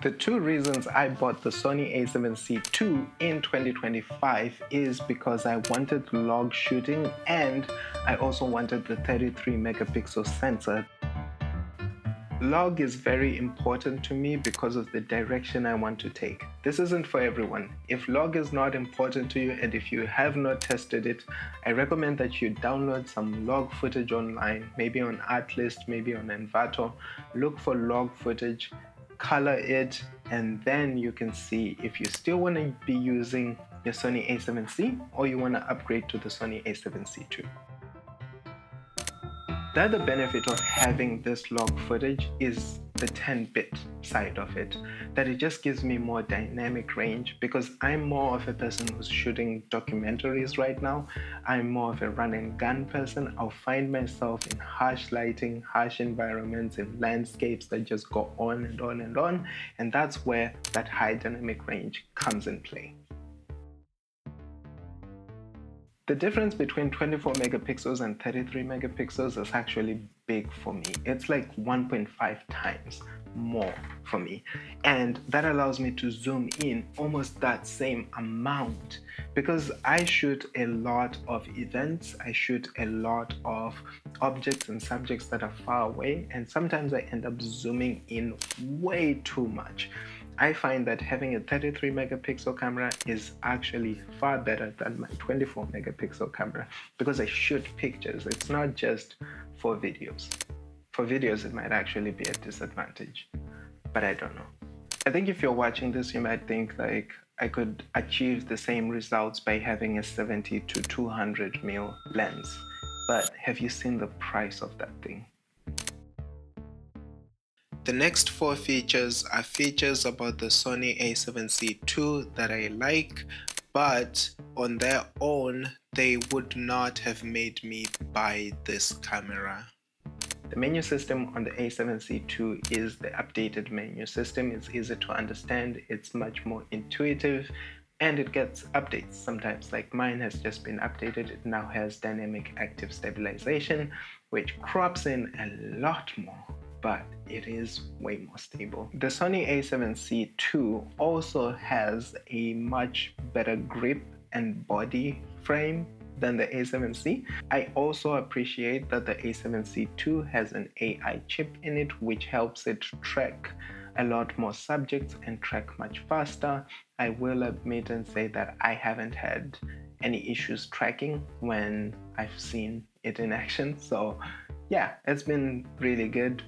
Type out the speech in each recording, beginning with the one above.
The two reasons I bought the Sony A7C II in 2025 is because I wanted log shooting and I also wanted the 33 megapixel sensor. Log is very important to me because of the direction I want to take. This isn't for everyone. If log is not important to you and if you have not tested it, I recommend that you download some log footage online, maybe on Artlist, maybe on Envato. Look for log footage, color it, and then you can see if you still want to be using your Sony A7C or you want to upgrade to the Sony A7C II. The other benefit of having this log footage is the 10-bit side of it, that it just gives me more dynamic range because I'm more of a person who's shooting documentaries right now. I'm more of a run and gun person. I'll find myself in harsh lighting, harsh environments, in landscapes that just go on and on and on, and that's where that high dynamic range comes in play. The difference between 24 megapixels and 33 megapixels is actually big for me. It's like 1.5 times more for me. And that allows me to zoom in almost that same amount because I shoot a lot of events, I shoot a lot of objects and subjects that are far away, and sometimes I end up zooming in way too much. I find that having a 33 megapixel camera is actually far better than my 24 megapixel camera because I shoot pictures. It's not just for videos. For videos, it might actually be a disadvantage, but I don't know. I think if you're watching this, you might think like I could achieve the same results by having a 70 to 200mm lens, but have you seen the price of that thing? The next four features are features about the Sony A7C II that I like, but on their own, they would not have made me buy this camera. The menu system on the A7C II is the updated menu system. It's easy to understand, it's much more intuitive, and it gets updates sometimes. Like mine has just been updated. It now has dynamic active stabilization, which crops in a lot more, but it is way more stable. The Sony A7C II also has a much better grip and body frame than the A7C. I also appreciate that the A7C II has an AI chip in it, which helps it track a lot more subjects and track much faster. I will admit and say that I haven't had any issues tracking when I've seen it in action, so yeah, it's been really good.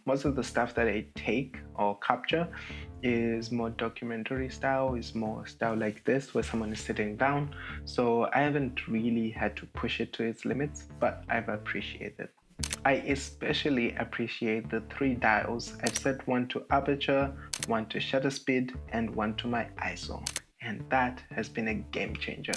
Most of the stuff that I take or capture is more documentary style, is more style like this where someone is sitting down. So I haven't really had to push it to its limits, but I've appreciated it. I especially appreciate the 3 dials. I've set one to aperture, one to shutter speed, and one to my ISO. And that has been a game changer.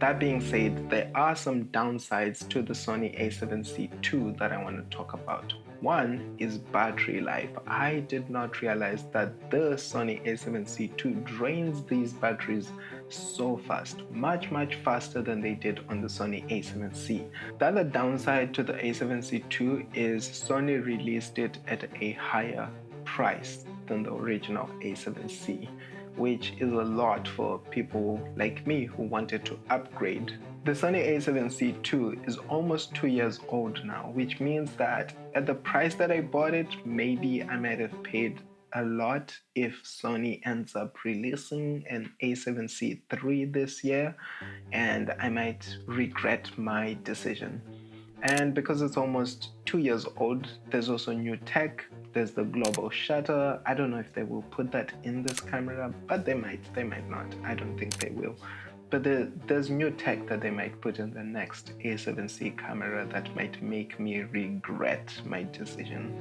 That being said, there are some downsides to the Sony A7C II that I want to talk about. One is battery life. I did not realize that the Sony A7C II drains these batteries so fast, much faster than they did on the Sony A7C. The other downside to the A7C II is Sony released it at a higher price than the original A7C, which is a lot for people like me who wanted to upgrade. The Sony A7C II is almost 2 years old now, which means that at the price that I bought it, maybe I might have paid a lot if Sony ends up releasing an A7C III this year, and I might regret my decision. And because it's almost 2 years old, there's also new tech. There's the global shutter. I don't know if they will put that in this camera, but they might not. I don't think they will. But there's new tech that they might put in the next A7C camera that might make me regret my decision.